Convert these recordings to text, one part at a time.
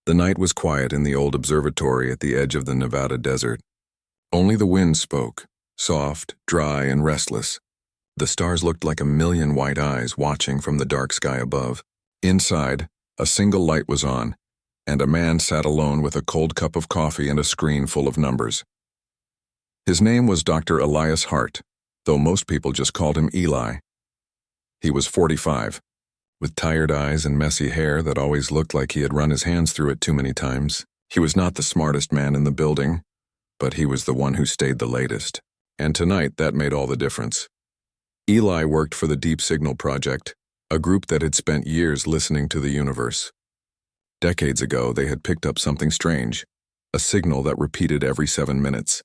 The night was quiet in the old observatory at the edge of the Nevada desert. Only the wind spoke, soft, dry, and restless. The stars looked like a million white eyes watching from the dark sky above. Inside, a single light was on, and a man sat alone with a cold cup of coffee and a screen full of numbers. His name was Dr. Elias Hart, though most people just called him Eli. He was 45, with tired eyes and messy hair that always looked like he had run his hands through it too many times. He was not the smartest man in the building, but he was the one who stayed the latest. And tonight, that made all the difference. Eli worked for the Deep Signal Project, a group that had spent years listening to the universe. Decades ago, they had picked up something strange, a signal that repeated every 7 minutes.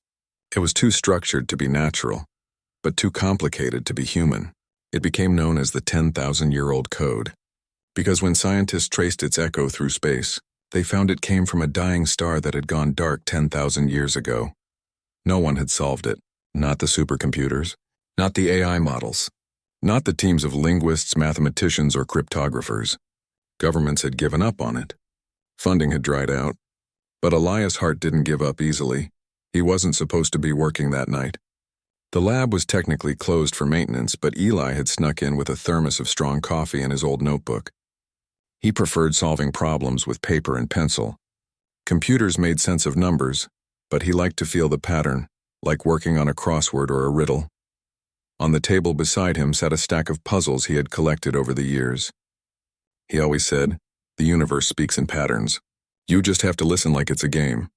It was too structured to be natural, but too complicated to be human. It became known as the 10,000-year-old code, because when scientists traced its echo through space, they found it came from a dying star that had gone dark 10,000 years ago. No one had solved it, not the supercomputers, not the AI models, not the teams of linguists, mathematicians, or cryptographers. Governments had given up on it. Funding had dried out. But Elias Hart didn't give up easily. He wasn't supposed to be working that night. The lab was technically closed for maintenance, but Eli had snuck in with a thermos of strong coffee and his old notebook. He preferred solving problems with paper and pencil. Computers made sense of numbers, but he liked to feel the pattern, like working on a crossword or a riddle. On the table beside him sat a stack of puzzles he had collected over the years. He always said, "The universe speaks in patterns. You just have to listen like it's a game."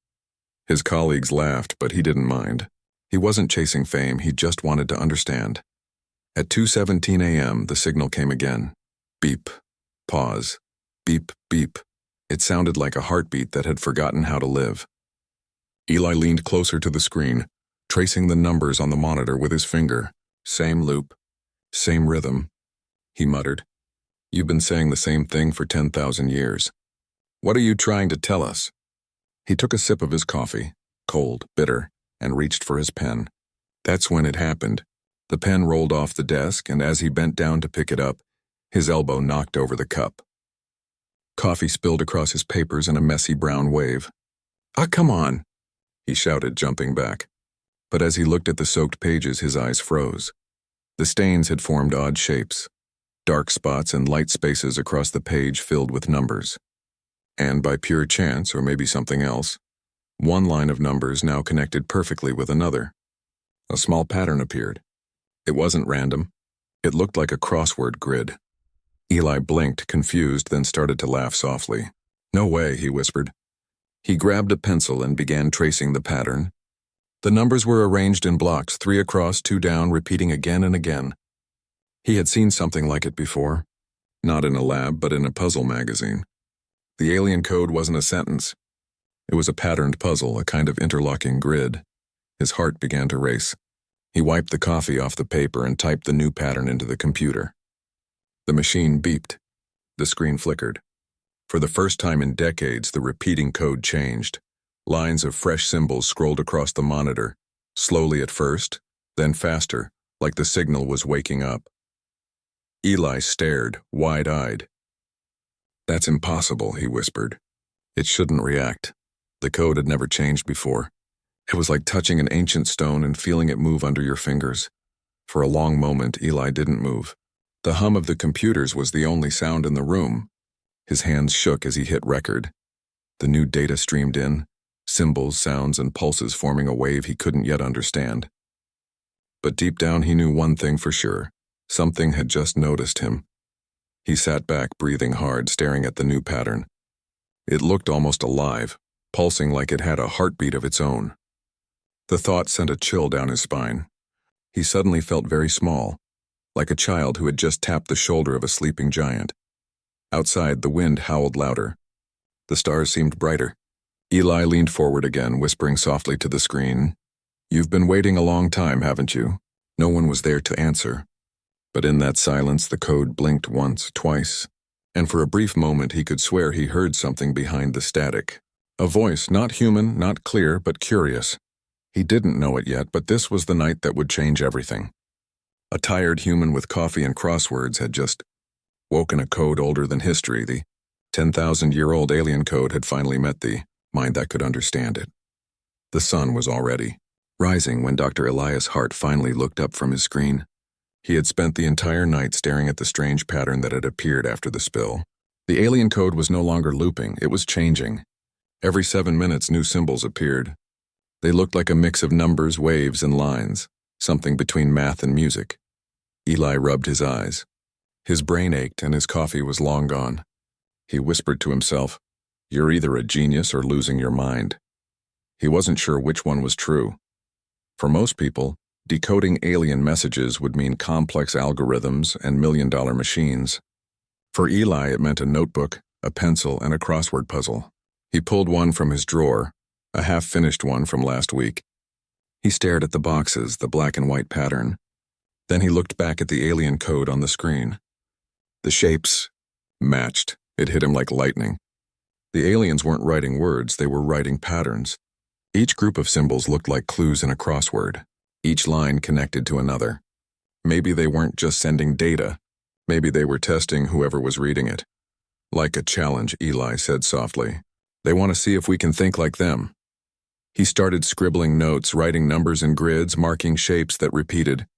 His colleagues laughed, but he didn't mind. He wasn't chasing fame, he just wanted to understand. At 2:17 a.m., the signal came again. Beep. Pause. Beep, beep. It sounded like a heartbeat that had forgotten how to live. Eli leaned closer to the screen, tracing the numbers on the monitor with his finger. Same loop. Same rhythm. He muttered, "You've been saying the same thing for 10,000 years. What are you trying to tell us?" He took a sip of his coffee, cold, bitter, and reached for his pen. That's when it happened. The pen rolled off the desk, and as he bent down to pick it up, his elbow knocked over the cup. Coffee spilled across his papers in a messy brown wave. "Ah, come on!" he shouted, jumping back. But as he looked at the soaked pages, his eyes froze. The stains had formed odd shapes, dark spots and light spaces across the page filled with numbers. And by pure chance, or maybe something else, one line of numbers now connected perfectly with another. A small pattern appeared. It wasn't random. It looked like a crossword grid. Eli blinked, confused, then started to laugh softly. "No way," he whispered. He grabbed a pencil and began tracing the pattern. The numbers were arranged in blocks, 3 across, 2 down, repeating again and again. He had seen something like it before. Not in a lab, but in a puzzle magazine. The alien code wasn't a sentence. It was a patterned puzzle, a kind of interlocking grid. His heart began to race. He wiped the coffee off the paper and typed the new pattern into the computer. The machine beeped. The screen flickered. For the first time in decades, the repeating code changed. Lines of fresh symbols scrolled across the monitor, slowly at first, then faster, like the signal was waking up. Eli stared, wide-eyed. "That's impossible," he whispered. "It shouldn't react." The code had never changed before. It was like touching an ancient stone and feeling it move under your fingers. For a long moment, Eli didn't move. The hum of the computers was the only sound in the room. His hands shook as he hit record. The new data streamed in, symbols, sounds, and pulses forming a wave he couldn't yet understand. But deep down he knew one thing for sure. Something had just noticed him. He sat back, breathing hard, staring at the new pattern. It looked almost alive, pulsing like it had a heartbeat of its own. The thought sent a chill down his spine. He suddenly felt very small, like a child who had just tapped the shoulder of a sleeping giant. Outside, the wind howled louder. The stars seemed brighter. Eli leaned forward again, whispering softly to the screen, "You've been waiting a long time, haven't you?" No one was there to answer. But in that silence, the code blinked once, twice, and for a brief moment he could swear he heard something behind the static. A voice, not human, not clear, but curious. He didn't know it yet, but this was the night that would change everything. A tired human with coffee and crosswords had just woken a code older than history, the 10,000-year-old alien code had finally met the mind that could understand it. The sun was already rising when Dr. Elias Hart finally looked up from his screen. He had spent the entire night staring at the strange pattern that had appeared after the spill. The alien code was no longer looping, it was changing. Every 7 minutes, new symbols appeared. They looked like a mix of numbers, waves, and lines, something between math and music. Eli rubbed his eyes. His brain ached and his coffee was long gone. He whispered to himself, "You're either a genius or losing your mind." He wasn't sure which one was true. For most people, decoding alien messages would mean complex algorithms and million-dollar machines. For Eli, it meant a notebook, a pencil, and a crossword puzzle. He pulled one from his drawer, a half-finished one from last week. He stared at the boxes, the black and white pattern. Then he looked back at the alien code on the screen. The shapes matched. It hit him like lightning. The aliens weren't writing words, they were writing patterns. Each group of symbols looked like clues in a crossword, each line connected to another. Maybe they weren't just sending data. Maybe they were testing whoever was reading it. Like a challenge, Eli said softly. They want to see if we can think like them. He started scribbling notes, writing numbers in grids, marking shapes that repeated.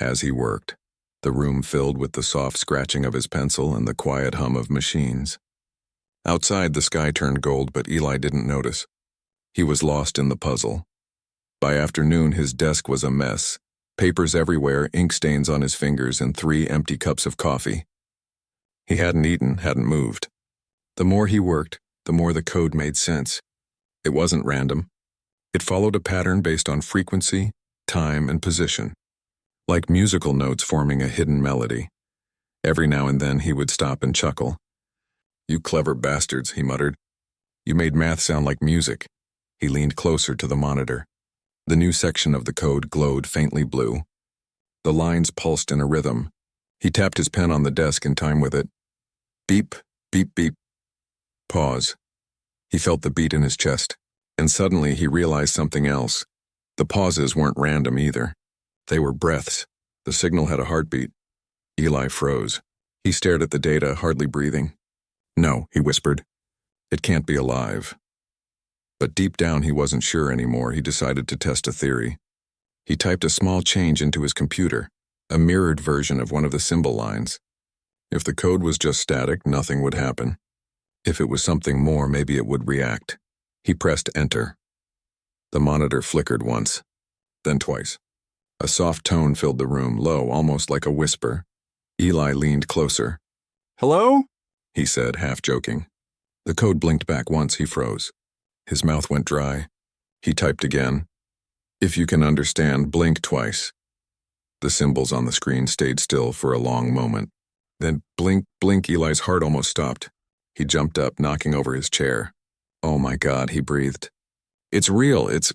As he worked, the room filled with the soft scratching of his pencil and the quiet hum of machines. Outside, the sky turned gold, but Eli didn't notice. He was lost in the puzzle. By afternoon, his desk was a mess. Papers everywhere, ink stains on his fingers, and 3 empty cups of coffee. He hadn't eaten, hadn't moved. The more he worked, the more the code made sense. It wasn't random. It followed a pattern based on frequency, time, and position. Like musical notes forming a hidden melody. Every now and then he would stop and chuckle. "You clever bastards," he muttered. "You made math sound like music." He leaned closer to the monitor. The new section of the code glowed faintly blue. The lines pulsed in a rhythm. He tapped his pen on the desk in time with it. Beep, beep, beep. Pause. He felt the beat in his chest, and suddenly he realized something else. The pauses weren't random either. They were breaths. The signal had a heartbeat. Eli froze. He stared at the data, hardly breathing. "No," he whispered. "It can't be alive." But deep down he wasn't sure anymore. He decided to test a theory. He typed a small change into his computer, a mirrored version of one of the symbol lines. If the code was just static, nothing would happen. If it was something more, maybe it would react. He pressed enter. The monitor flickered once, then twice. A soft tone filled the room, low, almost like a whisper. Eli leaned closer. "Hello?" he said, half joking. The code blinked back once. He froze. His mouth went dry. He typed again. "If you can understand, blink twice." The symbols on the screen stayed still for a long moment. Then blink, blink. Eli's heart almost stopped. He jumped up, knocking over his chair. "Oh my God," he breathed. "It's real, it's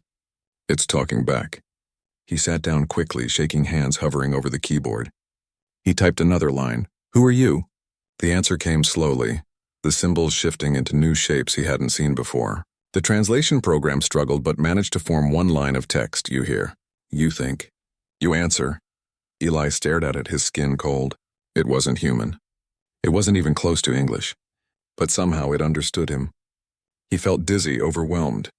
talking back." He sat down quickly, shaking hands hovering over the keyboard. He typed another line. "Who are you?" The answer came slowly, the symbols shifting into new shapes he hadn't seen before. The translation program struggled but managed to form one line of text. "You hear. You think. You answer." Eli stared at it, his skin cold. It wasn't human. It wasn't even close to English. But somehow it understood him. He felt dizzy, overwhelmed.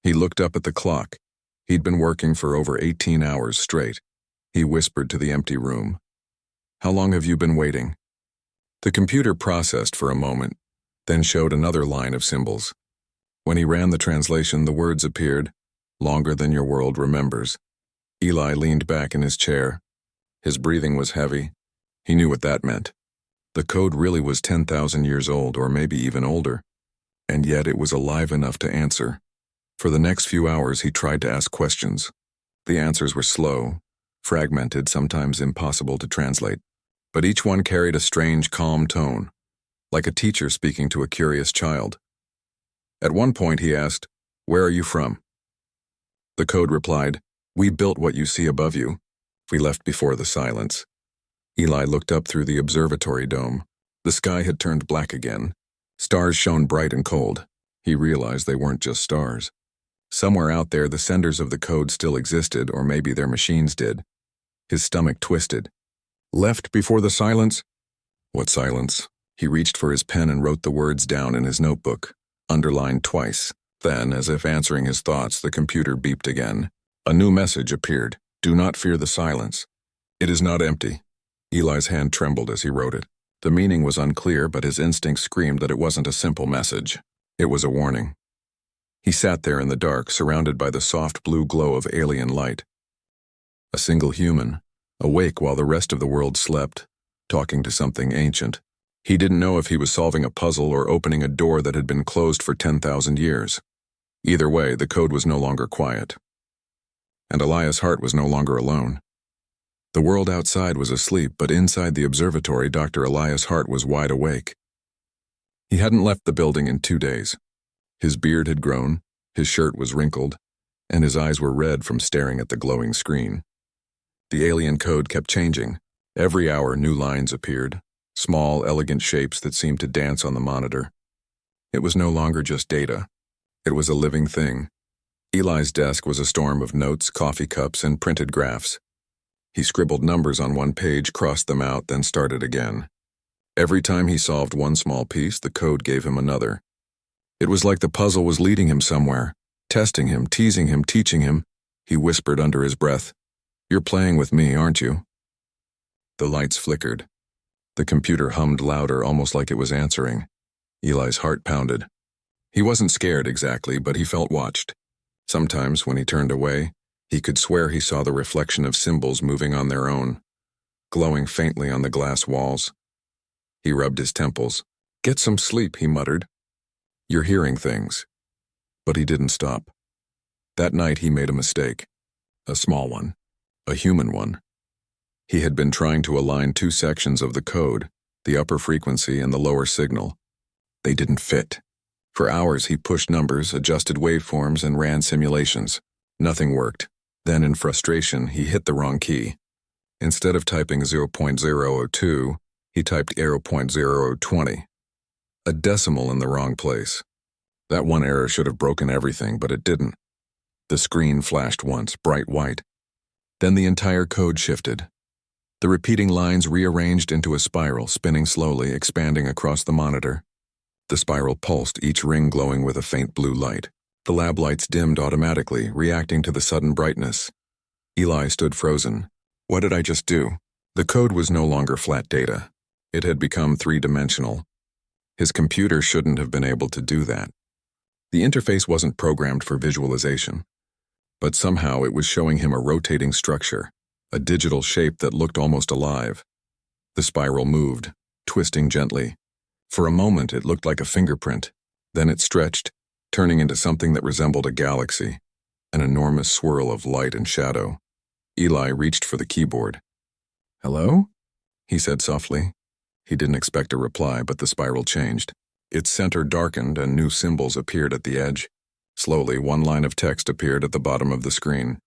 He looked up at the clock. He'd been working for over 18 hours straight. He whispered to the empty room. "How long have you been waiting?" The computer processed for a moment, then showed another line of symbols. When he ran the translation, the words appeared, "Longer than your world remembers." Eli leaned back in his chair. His breathing was heavy. He knew what that meant. The code really was 10,000 years old, or maybe even older. And yet it was alive enough to answer. For the next few hours, he tried to ask questions. The answers were slow, fragmented, sometimes impossible to translate. But each one carried a strange, calm tone, like a teacher speaking to a curious child. At one point he asked, "Where are you from?" The code replied, "We built what you see above you." We left before the silence. Eli looked up through the observatory dome. The sky had turned black again. Stars shone bright and cold. He realized they weren't just stars. Somewhere out there, the senders of the code still existed, or maybe their machines did. His stomach twisted. "Left before the silence?" "What silence?" He reached for his pen and wrote the words down in his notebook, underlined twice. Then, as if answering his thoughts, the computer beeped again. A new message appeared. Do not fear the silence. It is not empty. Eli's hand trembled as he wrote it. The meaning was unclear, but his instinct screamed that it wasn't a simple message. It was a warning. He sat there in the dark, surrounded by the soft blue glow of alien light. A single human, awake while the rest of the world slept, talking to something ancient. He didn't know if he was solving a puzzle or opening a door that had been closed for 10,000 years. Either way, the code was no longer quiet. And Elias Hart was no longer alone. The world outside was asleep, but inside the observatory, Dr. Elias Hart was wide awake. He hadn't left the building in 2 days. His beard had grown, his shirt was wrinkled, and his eyes were red from staring at the glowing screen. The alien code kept changing. Every hour, new lines appeared, small, elegant shapes that seemed to dance on the monitor. It was no longer just data. It was a living thing. Eli's desk was a storm of notes, coffee cups, and printed graphs. He scribbled numbers on one page, crossed them out, then started again. Every time he solved one small piece, the code gave him another. It was like the puzzle was leading him somewhere, testing him, teasing him, teaching him. He whispered under his breath, "You're playing with me, aren't you?" The lights flickered. The computer hummed louder, almost like it was answering. Eli's heart pounded. He wasn't scared exactly, but he felt watched. Sometimes, when he turned away, he could swear he saw the reflection of symbols moving on their own, glowing faintly on the glass walls. He rubbed his temples. "Get some sleep," he muttered. "You're hearing things." But he didn't stop. That night he made a mistake. A small one. A human one. He had been trying to align two sections of the code, the upper frequency and the lower signal. They didn't fit. For hours he pushed numbers, adjusted waveforms, and ran simulations. Nothing worked. Then in frustration, he hit the wrong key. Instead of typing 0.002, he typed 0.0020. A decimal in the wrong place. That one error should have broken everything, but it didn't. The screen flashed once, bright white. Then the entire code shifted. The repeating lines rearranged into a spiral, spinning slowly, expanding across the monitor. The spiral pulsed, each ring glowing with a faint blue light. The lab lights dimmed automatically, reacting to the sudden brightness. Eli stood frozen. What did I just do? The code was no longer flat data. It had become three-dimensional. His computer shouldn't have been able to do that. The interface wasn't programmed for visualization. But somehow it was showing him a rotating structure, a digital shape that looked almost alive. The spiral moved, twisting gently. For a moment it looked like a fingerprint. Then it stretched, turning into something that resembled a galaxy, an enormous swirl of light and shadow. Eli reached for the keyboard. "Hello?" he said softly. He didn't expect a reply, but the spiral changed. Its center darkened and new symbols appeared at the edge. Slowly, one line of text appeared at the bottom of the screen.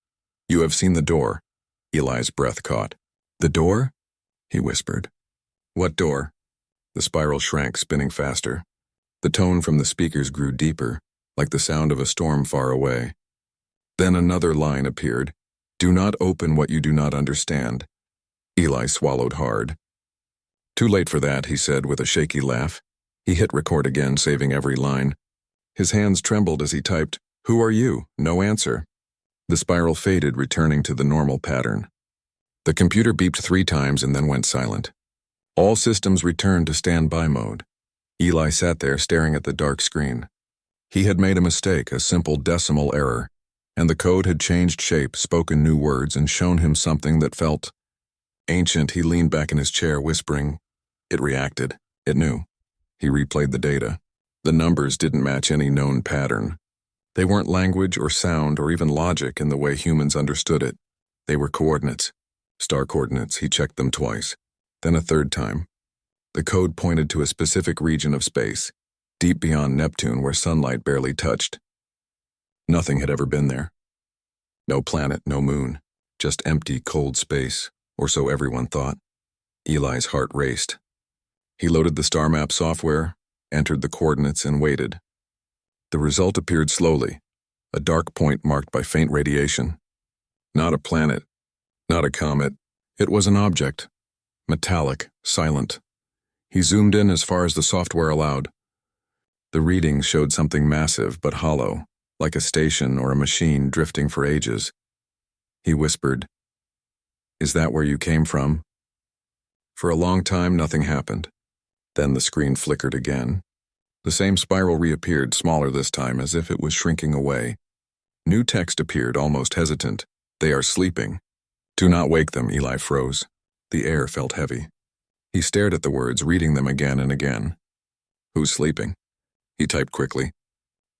"You have seen the door." Eli's breath caught. "The door?" he whispered. "What door?" The spiral shrank, spinning faster. The tone from the speakers grew deeper, like the sound of a storm far away. Then another line appeared. "Do not open what you do not understand." Eli swallowed hard. "Too late for that," he said with a shaky laugh. He hit record again, saving every line. His hands trembled as he typed, "Who are you?" No answer. The spiral faded, returning to the normal pattern. The computer beeped 3 times and then went silent. All systems returned to standby mode. Eli sat there staring at the dark screen. He had made a mistake, a simple decimal error, and the code had changed shape, spoken new words, and shown him something that felt ancient. He leaned back in his chair, whispering. It reacted. It knew. He replayed the data. The numbers didn't match any known pattern. They weren't language or sound or even logic in the way humans understood it. They were coordinates. Star coordinates. He checked them twice. Then a third time. The code pointed to a specific region of space, deep beyond Neptune where sunlight barely touched. Nothing had ever been there. No planet, no moon, just empty, cold space, or so everyone thought. Eli's heart raced. He loaded the star map software, entered the coordinates, and waited. The result appeared slowly, a dark point marked by faint radiation. Not a planet, not a comet. It was an object, metallic, silent. He zoomed in as far as the software allowed. The readings showed something massive but hollow, like a station or a machine drifting for ages. He whispered, "Is that where you came from?" For a long time, nothing happened. Then the screen flickered again. The same spiral reappeared, smaller this time, as if it was shrinking away. New text appeared, almost hesitant. "They are sleeping. Do not wake them." Eli froze. The air felt heavy. He stared at the words, reading them again and again. "Who's sleeping?" He typed quickly.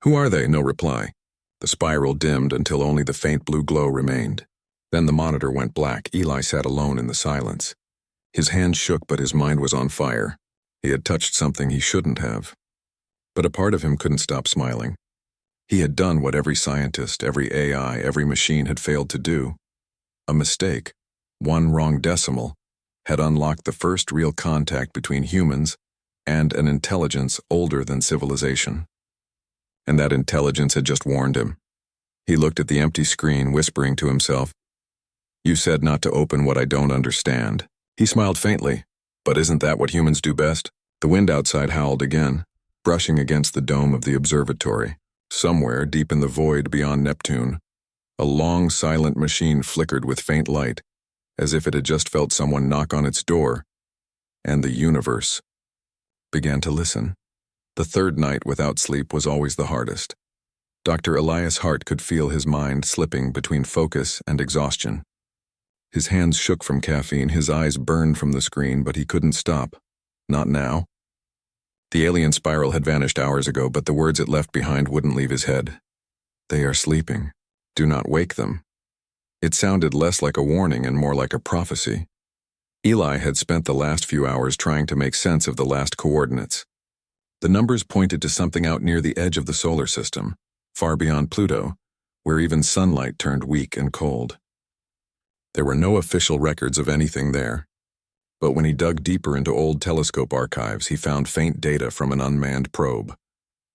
"Who are they?" No reply. The spiral dimmed until only the faint blue glow remained. Then the monitor went black. Eli sat alone in the silence. His hands shook, but his mind was on fire. He had touched something he shouldn't have. But a part of him couldn't stop smiling. He had done what every scientist, every AI, every machine had failed to do. A mistake, one wrong decimal, had unlocked the first real contact between humans and an intelligence older than civilization. And that intelligence had just warned him. He looked at the empty screen, whispering to himself, "You said not to open what I don't understand." He smiled faintly. But isn't that what humans do best? The wind outside howled again, brushing against the dome of the observatory. Somewhere, deep in the void beyond Neptune, a long, silent machine flickered with faint light, as if it had just felt someone knock on its door, and the universe began to listen. The third night without sleep was always the hardest. Dr. Elias Hart could feel his mind slipping between focus and exhaustion. His hands shook from caffeine, his eyes burned from the screen, but he couldn't stop. Not now. The alien spiral had vanished hours ago, but the words it left behind wouldn't leave his head. "They are sleeping. Do not wake them." It sounded less like a warning and more like a prophecy. Eli had spent the last few hours trying to make sense of the last coordinates. The numbers pointed to something out near the edge of the solar system, far beyond Pluto, where even sunlight turned weak and cold. There were no official records of anything there. But when he dug deeper into old telescope archives, he found faint data from an unmanned probe.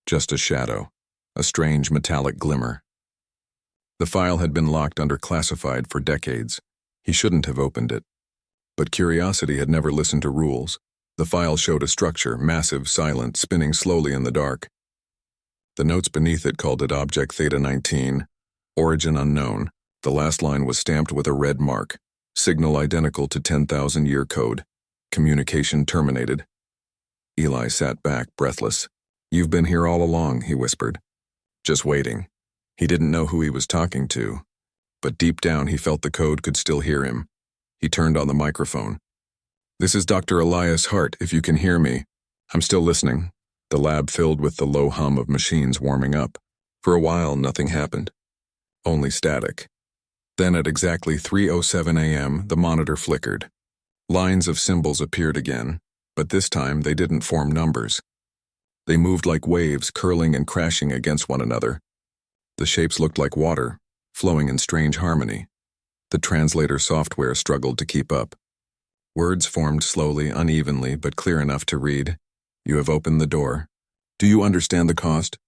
Just a shadow, a strange metallic glimmer. The file had been locked under classified for decades. He shouldn't have opened it. But curiosity had never listened to rules. The file showed a structure, massive, silent, spinning slowly in the dark. The notes beneath it called it Object Theta 19, origin unknown. The last line was stamped with a red mark. Signal identical to 10,000-year code. Communication terminated. Eli sat back, breathless. "You've been here all along," he whispered. Just waiting. He didn't know who he was talking to, but deep down he felt the code could still hear him. He turned on the microphone. "This is Dr. Elias Hart, if you can hear me." "I'm still listening." The lab filled with the low hum of machines warming up. For a while, nothing happened. Only static. Then at exactly 3:07 a.m., the monitor flickered. Lines of symbols appeared again, but this time they didn't form numbers. They moved like waves, curling and crashing against one another. The shapes looked like water, flowing in strange harmony. The translator software struggled to keep up. Words formed slowly, unevenly, but clear enough to read. "You have opened the door. Do you understand the cost?"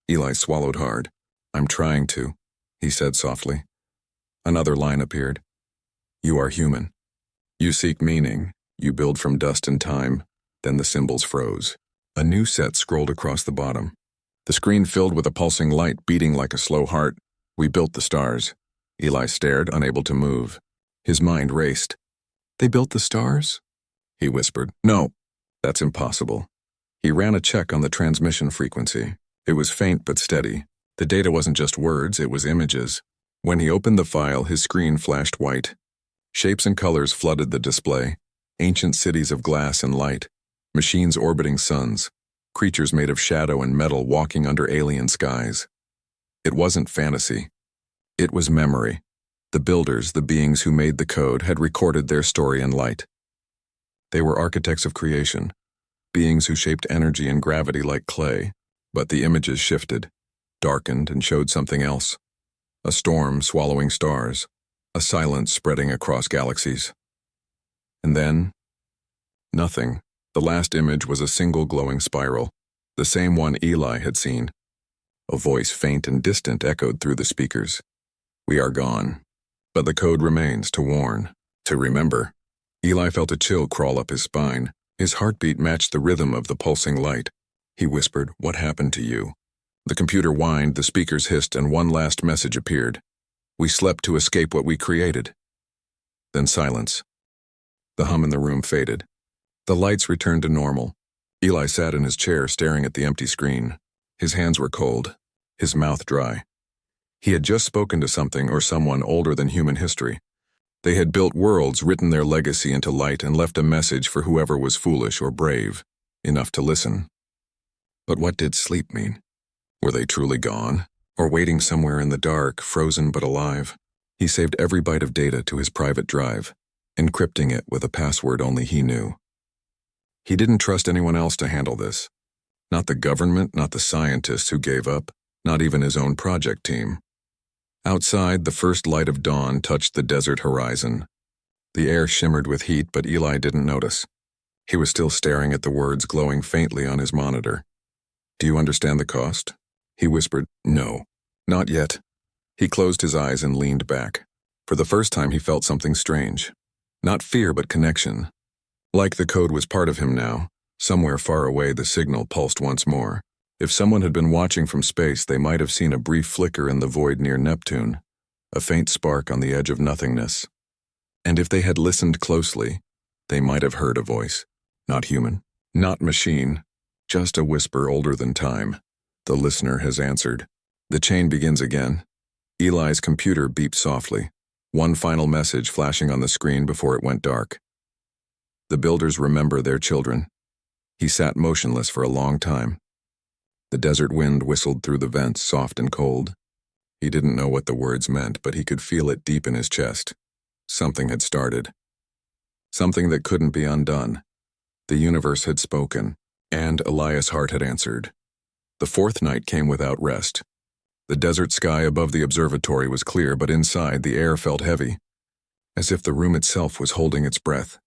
Eli swallowed hard. "I'm trying to," he said softly. Another line appeared. "You are human. You seek meaning. You build from dust and time." Then the symbols froze. A new set scrolled across the bottom. The screen filled with a pulsing light beating like a slow heart. "We built the stars." Eli stared, unable to move. His mind raced. "They built the stars?" he whispered. "No, that's impossible." He ran a check on the transmission frequency. It was faint but steady. The data wasn't just words, it was images. When he opened the file, his screen flashed white. Shapes and colors flooded the display. Ancient cities of glass and light. Machines orbiting suns. Creatures made of shadow and metal walking under alien skies. It wasn't fantasy. It was memory. The builders, the beings who made the code, had recorded their story in light. They were architects of creation. Beings who shaped energy and gravity like clay. But the images shifted, darkened, and showed something else. A storm swallowing stars, a silence spreading across galaxies. And then, nothing. The last image was a single glowing spiral, the same one Eli had seen. A voice, faint and distant, echoed through the speakers. "We are gone. But the code remains, to warn, to remember." Eli felt a chill crawl up his spine. His heartbeat matched the rhythm of the pulsing light. He whispered, "What happened to you?" The computer whined, the speakers hissed, and one last message appeared. "We slept to escape what we created." Then silence. The hum in the room faded. The lights returned to normal. Eli sat in his chair staring at the empty screen. His hands were cold, his mouth dry. He had just spoken to something or someone older than human history. They had built worlds, written their legacy into light, and left a message for whoever was foolish or brave enough to listen. But what did sleep mean? Were they truly gone, or waiting somewhere in the dark, frozen but alive? He saved every byte of data to his private drive, encrypting it with a password only he knew. He didn't trust anyone else to handle this. Not the government, not the scientists who gave up, not even his own project team. Outside, the first light of dawn touched the desert horizon. The air shimmered with heat, but Eli didn't notice. He was still staring at the words glowing faintly on his monitor. "Do you understand the cost?" He whispered. "No, not yet." He closed his eyes and leaned back. For the first time he felt something strange. Not fear, but connection. Like the code was part of him now. Somewhere far away the signal pulsed once more. If someone had been watching from space, they might have seen a brief flicker in the void near Neptune, a faint spark on the edge of nothingness. And if they had listened closely, they might have heard a voice. Not human, not machine, just a whisper older than time. The listener has answered. The chain begins again. Eli's computer beeped softly, one final message flashing on the screen before it went dark. The builders remember their children. He sat motionless for a long time. The desert wind whistled through the vents, soft and cold. He didn't know what the words meant, but he could feel it deep in his chest. Something had started. Something that couldn't be undone. The universe had spoken, and Elias' heart had answered. The fourth night came without rest. The desert sky above the observatory was clear, but inside the air felt heavy, as if the room itself was holding its breath.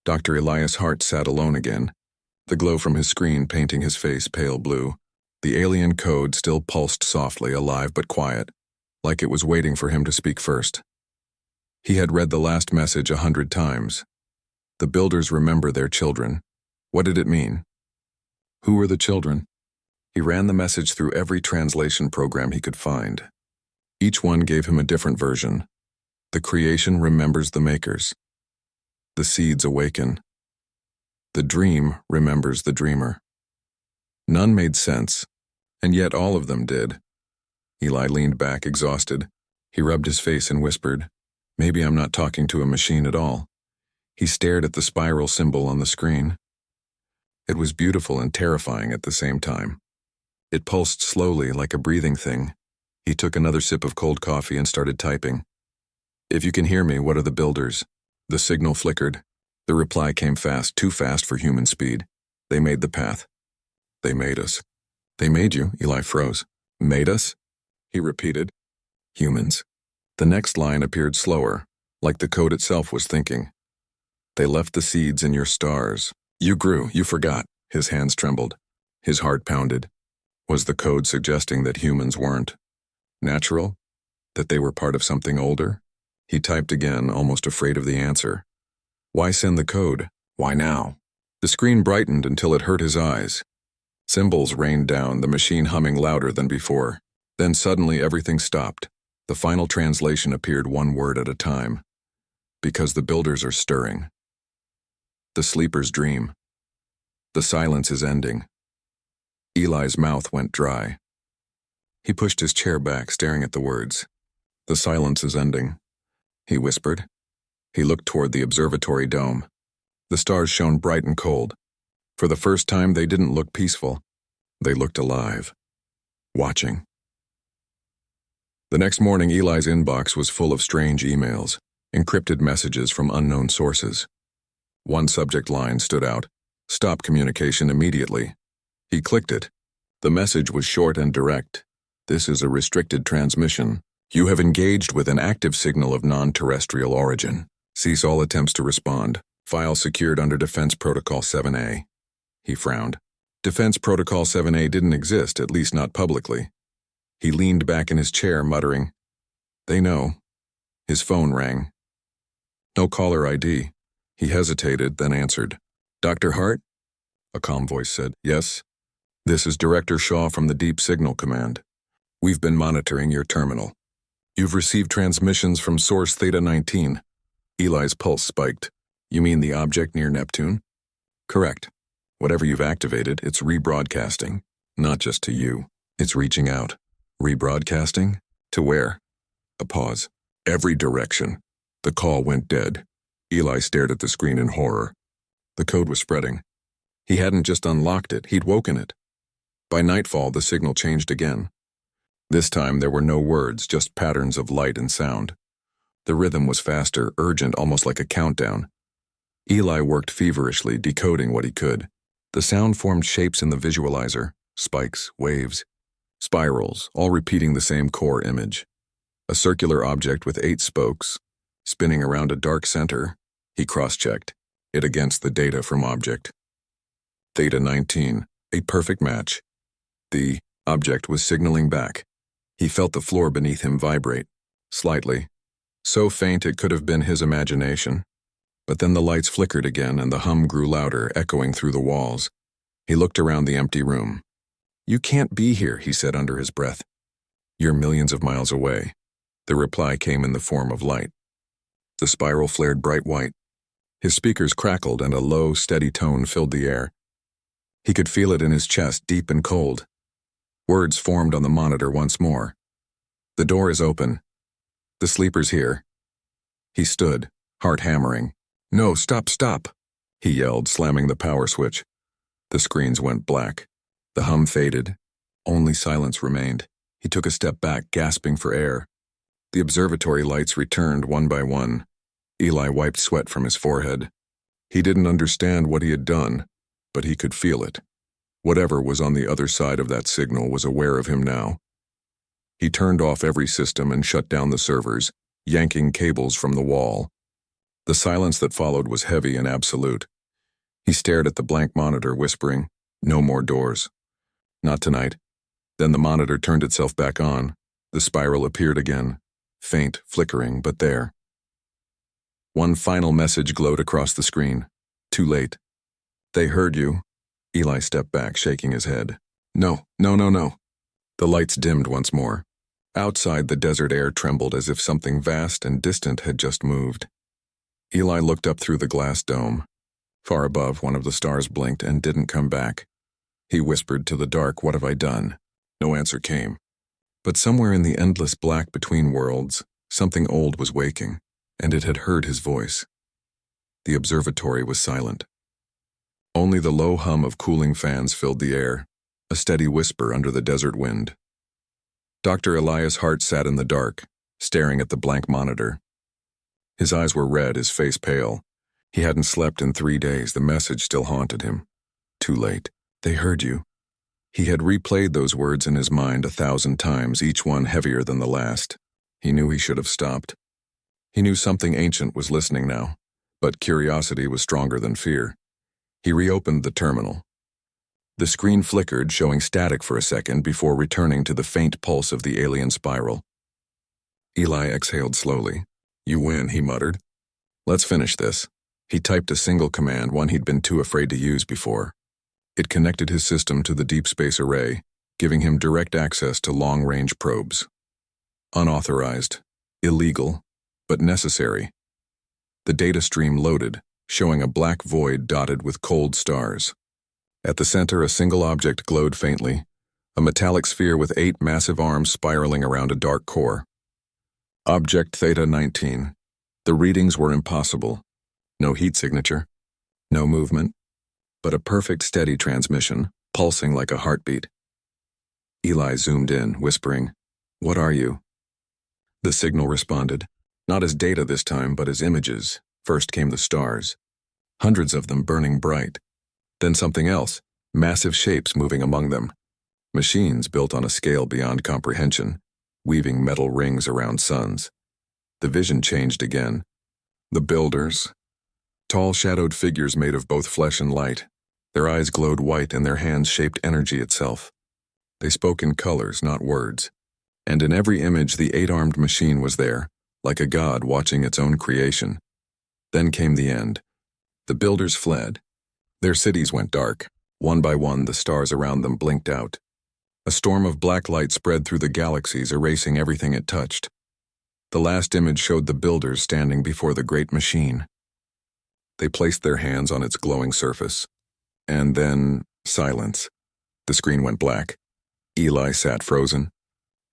Dr. Elias Hart sat alone again, the glow from his screen painting his face pale blue. The alien code still pulsed softly, alive but quiet, like it was waiting for him to speak first. He had read the last message 100 times. The builders remember their children. What did it mean? Who were the children? He ran the message through every translation program he could find. Each one gave him a different version. The creation remembers the makers. The seeds awaken. The dream remembers the dreamer. None made sense, and yet all of them did. Eli leaned back, exhausted. He rubbed his face and whispered, "Maybe I'm not talking to a machine at all." He stared at the spiral symbol on the screen. It was beautiful and terrifying at the same time. It pulsed slowly, like a breathing thing. He took another sip of cold coffee and started typing. "If you can hear me, what are the builders?" The signal flickered. The reply came fast, too fast for human speed. "They made the path. They made us." "They made you?" Eli froze. "Made us?" He repeated. "Humans." The next line appeared slower, like the code itself was thinking. "They left the seeds in your stars. You grew, you forgot." His hands trembled. His heart pounded. Was the code suggesting that humans weren't natural? That they were part of something older? He typed again, almost afraid of the answer. Why send the code? Why now? The screen brightened until it hurt his eyes. Symbols rained down, the machine humming louder than before. Then suddenly everything stopped. The final translation appeared one word at a time. Because the builders are stirring. The sleepers dream. The silence is ending. Eli's mouth went dry. He pushed his chair back, staring at the words. The silence is ending, he whispered. He looked toward the observatory dome. The stars shone bright and cold. For the first time, they didn't look peaceful. They looked alive. Watching. The next morning, Eli's inbox was full of strange emails, encrypted messages from unknown sources. One subject line stood out. Stop communication immediately. He clicked it. The message was short and direct. This is a restricted transmission. You have engaged with an active signal of non-terrestrial origin. Cease all attempts to respond. File secured under Defense Protocol 7A. He frowned. Defense Protocol 7A didn't exist, at least not publicly. He leaned back in his chair, muttering, They know. His phone rang. No caller ID. He hesitated, then answered. Dr. Hart? A calm voice said. Yes. This is Director Shaw from the Deep Signal Command. We've been monitoring your terminal. You've received transmissions from source Theta 19. Eli's pulse spiked. You mean the object near Neptune? Correct. Whatever you've activated, it's rebroadcasting. Not just to you. It's reaching out. Rebroadcasting? To where? A pause. Every direction. The call went dead. Eli stared at the screen in horror. The code was spreading. He hadn't just unlocked it, he'd woken it. By nightfall, the signal changed again. This time, there were no words, just patterns of light and sound. The rhythm was faster, urgent, almost like a countdown. Eli worked feverishly, decoding what he could. The sound formed shapes in the visualizer, spikes, waves, spirals, all repeating the same core image. A circular object with 8 spokes, spinning around a dark center. He cross-checked it against the data from object. Theta 19, a perfect match. The object was signaling back. He felt the floor beneath him vibrate, slightly, so faint it could have been his imagination. But then the lights flickered again and the hum grew louder, echoing through the walls. He looked around the empty room. You can't be here, he said under his breath. You're millions of miles away. The reply came in the form of light. The spiral flared bright white. His speakers crackled and a low, steady tone filled the air. He could feel it in his chest, deep and cold. Words formed on the monitor once more. The door is open. The sleeper's here. He stood, heart hammering. No, stop, stop, he yelled, slamming the power switch. The screens went black. The hum faded. Only silence remained. He took a step back, gasping for air. The observatory lights returned one by one. Eli wiped sweat from his forehead. He didn't understand what he had done, but he could feel it. Whatever was on the other side of that signal was aware of him now. He turned off every system and shut down the servers, yanking cables from the wall. The silence that followed was heavy and absolute. He stared at the blank monitor, whispering, "No more doors. Not tonight." Then the monitor turned itself back on. The spiral appeared again, faint, flickering, but there. One final message glowed across the screen. Too late. They heard you. Eli stepped back, shaking his head. No, no, no, no. The lights dimmed once more. Outside, the desert air trembled as if something vast and distant had just moved. Eli looked up through the glass dome. Far above, one of the stars blinked and didn't come back. He whispered to the dark, "What have I done?" No answer came. But somewhere in the endless black between worlds, something old was waking, and it had heard his voice. The observatory was silent. Only the low hum of cooling fans filled the air, a steady whisper under the desert wind. Dr. Elias Hart sat in the dark, staring at the blank monitor. His eyes were red, his face pale. He hadn't slept in 3 days. The message still haunted him. Too late. They heard you. He had replayed those words in his mind 1,000 times, each one heavier than the last. He knew he should have stopped. He knew something ancient was listening now, but curiosity was stronger than fear. He reopened the terminal. The screen flickered, showing static for a second before returning to the faint pulse of the alien spiral. Eli exhaled slowly. You win, he muttered. Let's finish this. He typed a single command, one he'd been too afraid to use before. It connected his system to the deep space array, giving him direct access to long-range probes. Unauthorized, illegal, but necessary. The data stream loaded, showing a black void dotted with cold stars. At the center, a single object glowed faintly, a metallic sphere with 8 massive arms spiraling around a dark core. Object Theta 19. The readings were impossible. No heat signature, no movement, but a perfect steady transmission, pulsing like a heartbeat. Eli zoomed in, whispering, "What are you?" The signal responded, not as data this time, but as images. First came the stars, hundreds of them burning bright. Then something else, massive shapes moving among them. Machines built on a scale beyond comprehension, weaving metal rings around suns. The vision changed again. The builders, tall shadowed figures made of both flesh and light. Their eyes glowed white and their hands shaped energy itself. They spoke in colors, not words. And in every image, the 8-armed machine was there, like a god watching its own creation. Then came the end. The builders fled. Their cities went dark. One by one, the stars around them blinked out. A storm of black light spread through the galaxies, erasing everything it touched. The last image showed the builders standing before the great machine. They placed their hands on its glowing surface. And then, silence. The screen went black. Eli sat frozen.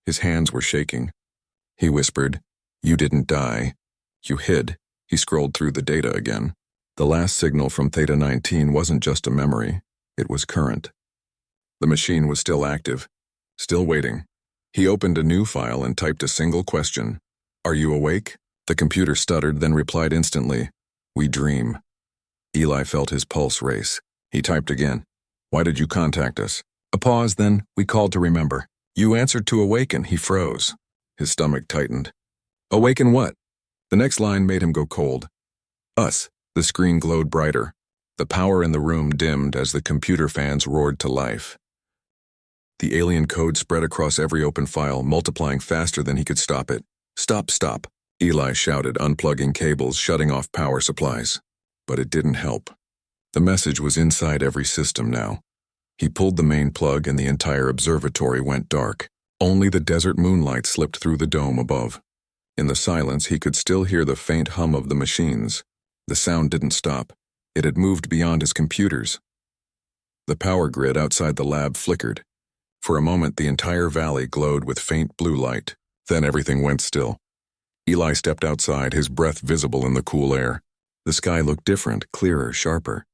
His hands were shaking. He whispered, "You didn't die. You hid." He scrolled through the data again. The last signal from Theta 19 wasn't just a memory, it was current. The machine was still active, still waiting. He opened a new file and typed a single question. "Are you awake?" The computer stuttered, then replied instantly, "We dream." Eli felt his pulse race. He typed again, "Why did you contact us?" A pause, then, "We called to remember." "You answered to awaken." He froze. His stomach tightened. "Awaken what?" The next line made him go cold. "Us." The screen glowed brighter. The power in the room dimmed as the computer fans roared to life. The alien code spread across every open file, multiplying faster than he could stop it. "Stop, stop," Eli shouted, unplugging cables, shutting off power supplies. But it didn't help. The message was inside every system now. He pulled the main plug and the entire observatory went dark. Only the desert moonlight slipped through the dome above. In the silence, he could still hear the faint hum of the machines. The sound didn't stop. It had moved beyond his computers. The power grid outside the lab flickered. For a moment, the entire valley glowed with faint blue light. Then everything went still. Eli stepped outside, his breath visible in the cool air. The sky looked different, clearer, sharper.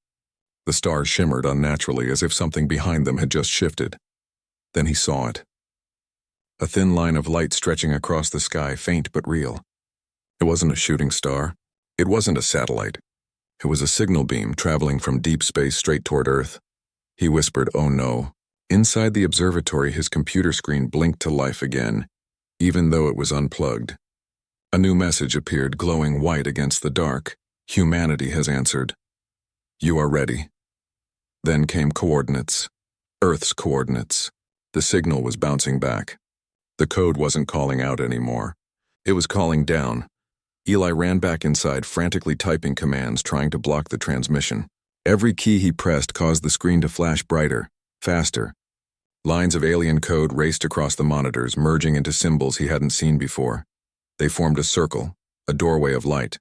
The stars shimmered unnaturally, as if something behind them had just shifted. Then he saw it. A thin line of light stretching across the sky, faint but real. It wasn't a shooting star. It wasn't a satellite. It was a signal beam traveling from deep space straight toward Earth. He whispered, "Oh no." Inside the observatory, his computer screen blinked to life again, even though it was unplugged. A new message appeared, glowing white against the dark. "Humanity has answered. You are ready." Then came coordinates. Earth's coordinates. The signal was bouncing back. The code wasn't calling out anymore. It was calling down. Eli ran back inside, frantically typing commands, trying to block the transmission. Every key he pressed caused the screen to flash brighter, faster. Lines of alien code raced across the monitors, merging into symbols he hadn't seen before. They formed a circle, a doorway of light.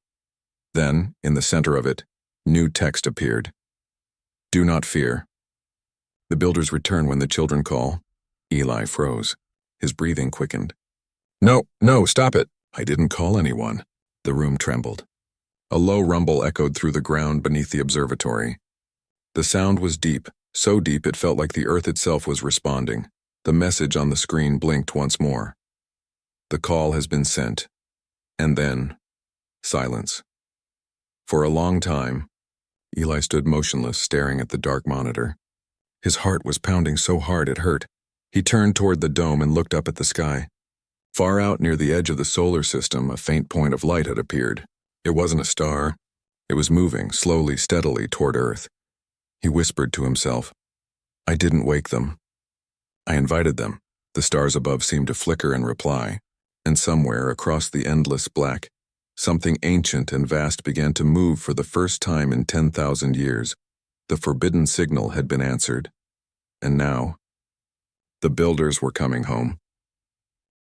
Then, in the center of it, new text appeared. "Do not fear. The builders return when the children call." Eli froze. His breathing quickened. "No, no, stop it." "I didn't call anyone." The room trembled. A low rumble echoed through the ground beneath the observatory. The sound was deep, so deep it felt like the earth itself was responding. The message on the screen blinked once more. "The call has been sent." And then, silence. For a long time, Eli stood motionless, staring at the dark monitor. His heart was pounding so hard it hurt. He turned toward the dome and looked up at the sky. Far out near the edge of the solar system, a faint point of light had appeared. It wasn't a star. It was moving, slowly, steadily, toward Earth. He whispered to himself, "I didn't wake them. I invited them." The stars above seemed to flicker in reply, and somewhere across the endless black, something ancient and vast began to move for the first time in 10,000 years. The forbidden signal had been answered. And now, the builders were coming home.